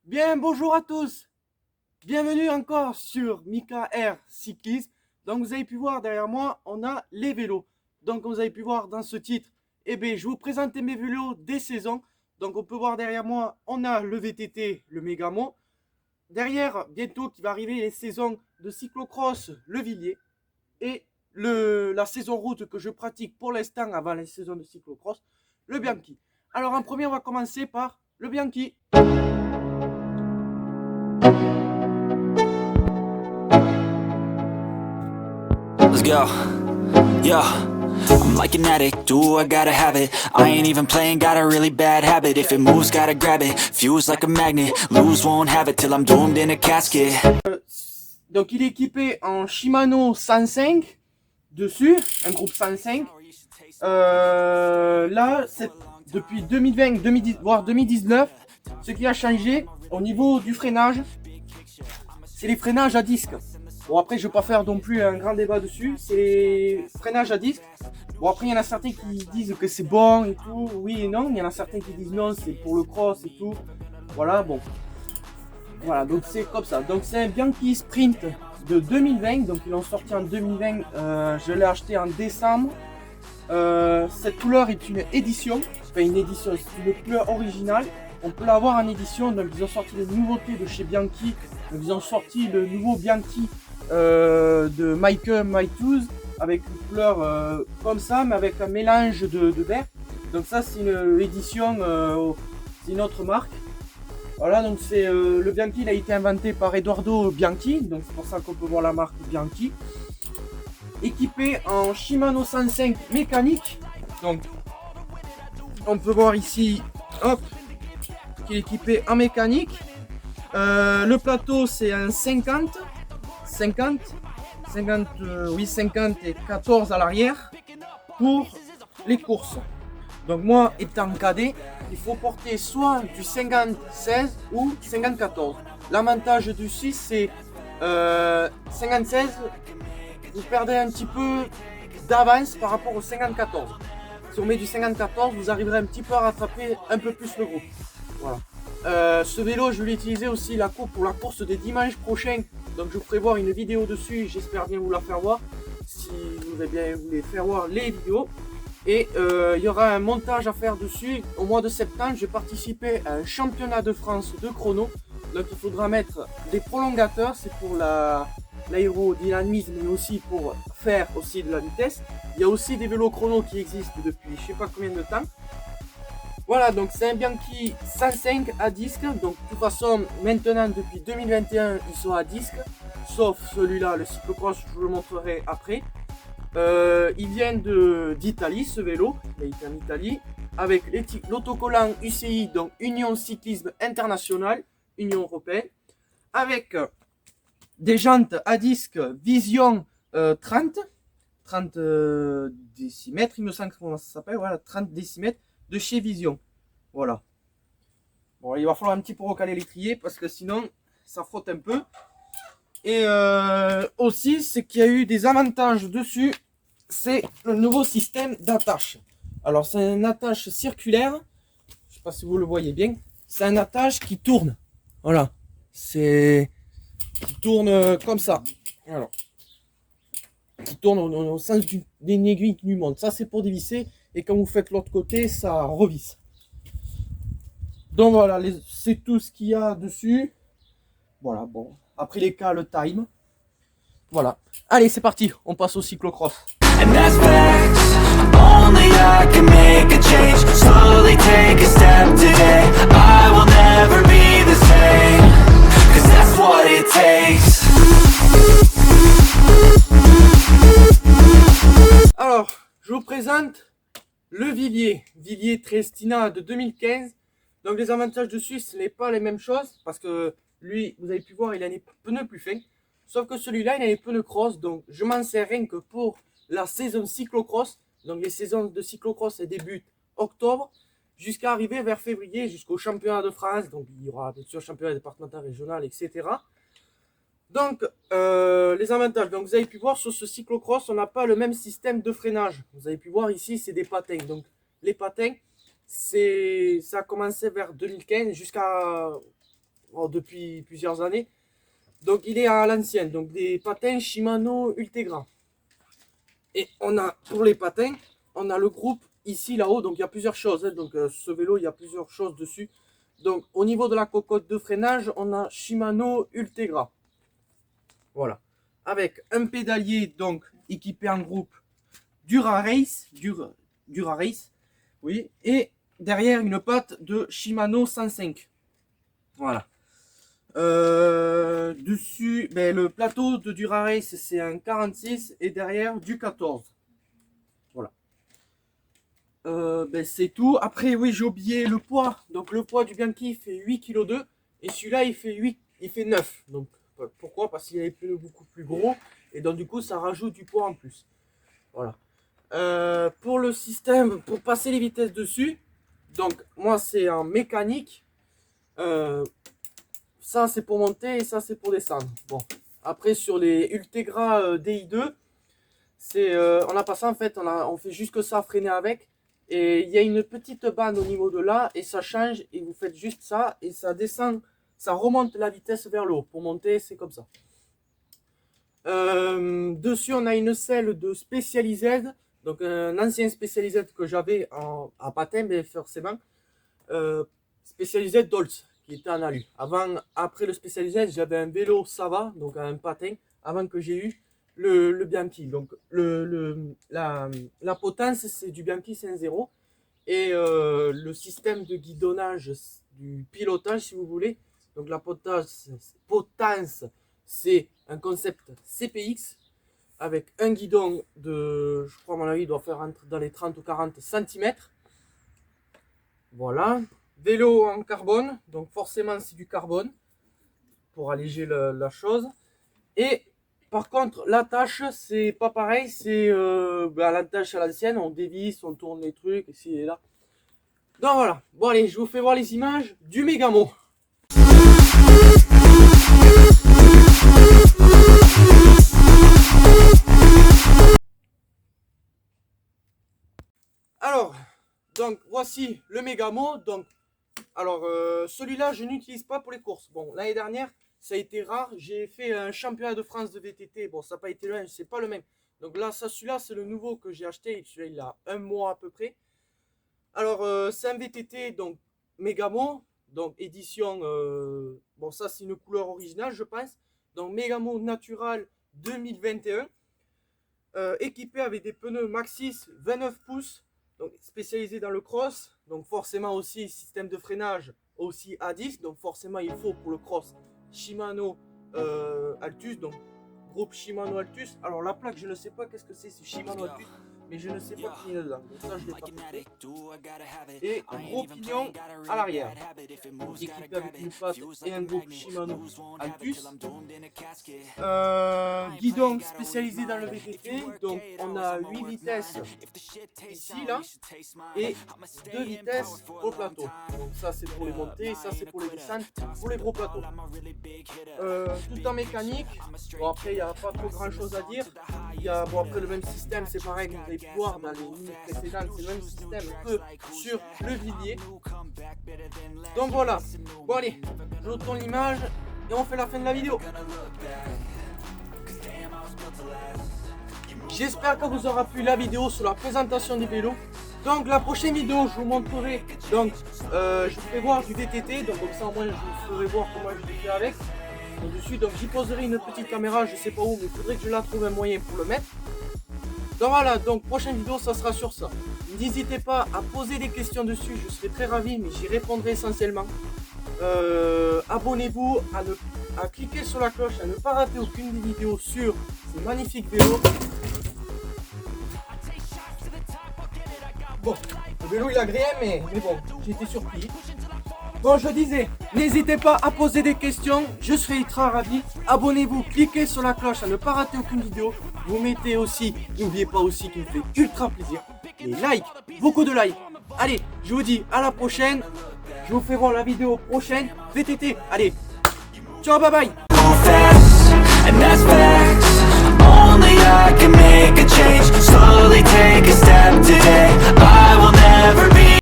Bien, bonjour à tous. Bienvenue encore sur Mika Air Cyclisme. Donc, vous avez pu voir derrière moi, on a les vélos. Donc, comme vous avez pu voir dans ce titre, je vous présente mes vélos des saisons. Donc, on peut voir derrière moi, on a le VTT, le Mégamo. Derrière, bientôt, qui va arriver les saisons de cyclocross, le Villiers. Et la saison route que je pratique pour l'instant avant les saisons de cyclocross, le Bianchi. Alors, en premier, on va commencer par le Bianchi. Let's go. Yo, I'm like an addict, do I gotta have it. I ain't even playing, got a really bad habit. If it moves, gotta grab it, fuse like a magnet. Lose, won't have it till I'm doomed in a casket. Donc il est équipé en Shimano 105 dessus, un groupe 105. Là, depuis 2020, 2010, voire 2019, ce qui a changé au niveau du freinage, c'est les freinages à disque. Bon, après, je ne vais pas faire non plus un grand débat dessus. C'est les freinages à disque. Bon, après, il y en a certains qui disent que c'est bon et tout. Oui et non. Il y en a certains qui disent non, c'est pour le cross et tout. Voilà, bon. Voilà, donc c'est comme ça. Donc, c'est un Bianchi Sprint de 2020. Donc, ils l'ont sorti en 2020. Je l'ai acheté en décembre. Cette couleur est une édition. Enfin, une édition, c'est une couleur originale. On peut l'avoir en édition. Donc, ils ont sorti les nouveautés de chez Bianchi. Donc, ils ont sorti le nouveau Bianchi de Mike Tools avec une couleur comme ça, mais avec un mélange de vert. Donc, ça, c'est une édition, c'est une autre marque. Voilà, donc c'est le Bianchi, il a été inventé par Edoardo Bianchi, donc c'est pour ça qu'on peut voir la marque Bianchi. Équipé en Shimano 105 mécanique, donc on peut voir ici, hop, qu'il est équipé en mécanique. Le plateau c'est un 50 et 14 à l'arrière pour les courses. Donc moi étant cadet, il faut porter soit du 50-16 ou 50-14. L'avantage du 6 c'est 50-16, vous perdez un petit peu d'avance par rapport au 50-14. Si on met du 50-14, vous arriverez un petit peu à rattraper un peu plus le groupe. Voilà. Ce vélo, je vais l'utiliser aussi pour la course de dimanche prochain. Donc je vous ferai voir une vidéo dessus, j'espère bien vous la faire voir. Si vous avez bien voulu faire voir les vidéos. Et il y aura un montage à faire dessus. Au mois de septembre, je vais participer à un championnat de France de chrono. Donc il faudra mettre des prolongateurs, c'est pour l'aérodynamisme, mais aussi pour faire aussi de la vitesse. Il y a aussi des vélos chrono qui existent depuis je sais pas combien de temps. Voilà, donc c'est un Bianchi 105 à disque. Donc de toute façon, maintenant depuis 2021, ils sont à disque. Sauf celui-là, le cyclocross, je vous le montrerai après. Il vient d'Italie, ce vélo, il a été en Italie, avec l'autocollant UCI, donc Union Cyclisme International, Union Européenne, avec des jantes à disque Vision 30 décimètres, il me semble comment ça s'appelle, voilà, 30 décimètres de chez Vision. Voilà. Bon, il va falloir un petit peu recaler l'étrier parce que sinon ça frotte un peu. Et aussi, c'est qu'il y a eu des avantages dessus, c'est le nouveau système d'attache. Alors, c'est un attache circulaire, je ne sais pas si vous le voyez bien, c'est un attache qui tourne. Voilà, c'est qui tourne comme ça. Alors, qui tourne au sens d'une aiguille qui lui monte. Ça, c'est pour dévisser, et quand vous faites l'autre côté, ça revisse. Donc voilà, c'est tout ce qu'il y a dessus. Voilà, bon. Après les cas, le time. Voilà. Allez, c'est parti. On passe au cyclocross. And that's facts. Only I can make a change. Slowly take a step today. I will never be the same. 'Cause that's what it takes. Alors, je vous présente le Villiers Triestina de 2015. Donc les avantages dessus, ce n'est pas les mêmes choses parce que lui, vous avez pu voir, il a des pneus plus fins. Sauf que celui-là, il a des pneus cross. Donc je m'en sers rien que pour la saison cyclocross. Donc les saisons de cyclocross, elles débutent octobre jusqu'à arriver vers février, jusqu'au championnat de France. Donc il y aura bien sûr championnat départemental, régional, etc. Donc les avantages, donc vous avez pu voir sur ce cyclocross, on n'a pas le même système de freinage. Vous avez pu voir ici, c'est des patins. Donc les patins, ça a commencé vers 2015 jusqu'à depuis plusieurs années. Donc il est à l'ancienne, donc des patins Shimano Ultegra. Et on a, pour les patins, on a le groupe ici, là-haut, donc il y a plusieurs choses. Hein. Donc ce vélo, il y a plusieurs choses dessus. Donc au niveau de la cocotte de freinage, on a Shimano Ultegra. Voilà. Avec un pédalier, donc équipé en groupe Dura-Race, oui, et derrière une patte de Shimano 105. Voilà. Dessus, le plateau de Dura-Race, c'est un 46 et derrière du 14. Voilà. C'est tout. Après, oui, j'ai oublié le poids. Donc le poids du Bianchi fait 8,2 kg et celui-là il fait 9. Donc pourquoi? Parce qu'il est beaucoup plus gros et donc du coup ça rajoute du poids en plus. Voilà. Pour le système, pour passer les vitesses dessus, donc moi c'est en mécanique. Ça c'est pour monter et ça c'est pour descendre. Bon, après sur les Ultegra DI2, on a pas ça en fait, on fait juste que ça, freiner avec. Et il y a une petite bande au niveau de là et ça change et vous faites juste ça et ça descend, ça remonte la vitesse vers le haut. Pour monter c'est comme ça. Dessus on a une selle de Specialized, donc un ancien Specialized que j'avais à patin, mais forcément Specialized Dolce qui était en alu. Après le Specialized, j'avais un vélo Sava, donc un patin, avant que j'ai eu le Bianchi. Donc la potence c'est du Bianchi 5.0 et le système de guidonnage, du pilotage si vous voulez, donc la potence c'est un concept CPX avec un guidon de, je crois à mon avis il doit faire entre dans les 30 ou 40 cm. Voilà. Vélo en carbone, donc forcément c'est du carbone pour alléger la chose. Et par contre l'attache c'est pas pareil, c'est l'attache à l'ancienne, on dévisse, on tourne les trucs ici et là. Donc voilà, bon allez, je vous fais voir les images du Megamo. Alors, donc voici le Megamo. Donc alors, celui-là, je n'utilise pas pour les courses. Bon, l'année dernière, ça a été rare. J'ai fait un championnat de France de VTT. Bon, ça n'a pas été le même, c'est pas le même. Donc là, celui-là, c'est le nouveau que j'ai acheté. Celui-là, il a un mois à peu près. Alors, c'est un VTT, donc Megamo. Donc, édition, bon, ça, c'est une couleur originale, je pense. Donc, Megamo Natural 2021. Équipé avec des pneus Maxxis 29 pouces. Donc spécialisé dans le cross, donc forcément aussi système de freinage aussi à disque, donc forcément il faut pour le cross Shimano Altus, donc groupe Shimano Altus. Alors la plaque je ne sais pas qu'est-ce que c'est Shimano Altus, mais je ne sais pas qui est dedans, donc ça je l'ai pas fait. Et un gros pignon à l'arrière, équipé avec une patte et un groupe Shimano Altus. Guidon spécialisé dans le VTT, donc on a 8 vitesses ici là et 2 vitesses au plateau. Donc ça c'est pour les montées, ça c'est pour les descentes, pour les gros plateaux. Tout en mécanique. Bon après il n'y a pas trop grand chose à dire. Bon après le même système, c'est pareil, vous allez voir dans les minutes précédentes, c'est le même système que sur le Villiers. Donc voilà. Bon allez, je retourne l'image et on fait la fin de la vidéo. J'espère que vous aura plu la vidéo sur la présentation des vélos. Donc la prochaine vidéo, je vous montrerai, donc je vous ferai voir du VTT, donc comme ça au moins je vous ferai voir comment je le fais avec. Donc dessus, donc j'y poserai une petite caméra, je sais pas où, mais il faudrait que je la trouve un moyen pour le mettre. Donc voilà, donc prochaine vidéo ça sera sur ça. N'hésitez pas à poser des questions dessus, je serai très ravi, mais j'y répondrai essentiellement. Abonnez-vous, à cliquer sur la cloche, à ne pas rater aucune des vidéos sur ces magnifiques vélos. Bon, le vélo il a agréé, mais bon, j'ai été surpris. Bon, je disais, n'hésitez pas à poser des questions, je serai ultra ravi. Abonnez-vous, cliquez sur la cloche à ne pas rater aucune vidéo. Vous mettez aussi, n'oubliez pas aussi qu'il me fait ultra plaisir, les likes, beaucoup de likes. Allez, je vous dis à la prochaine. Je vous fais voir la vidéo prochaine. VTT, allez, ciao, bye bye. Only I can make a change, slowly take a step today. I will never be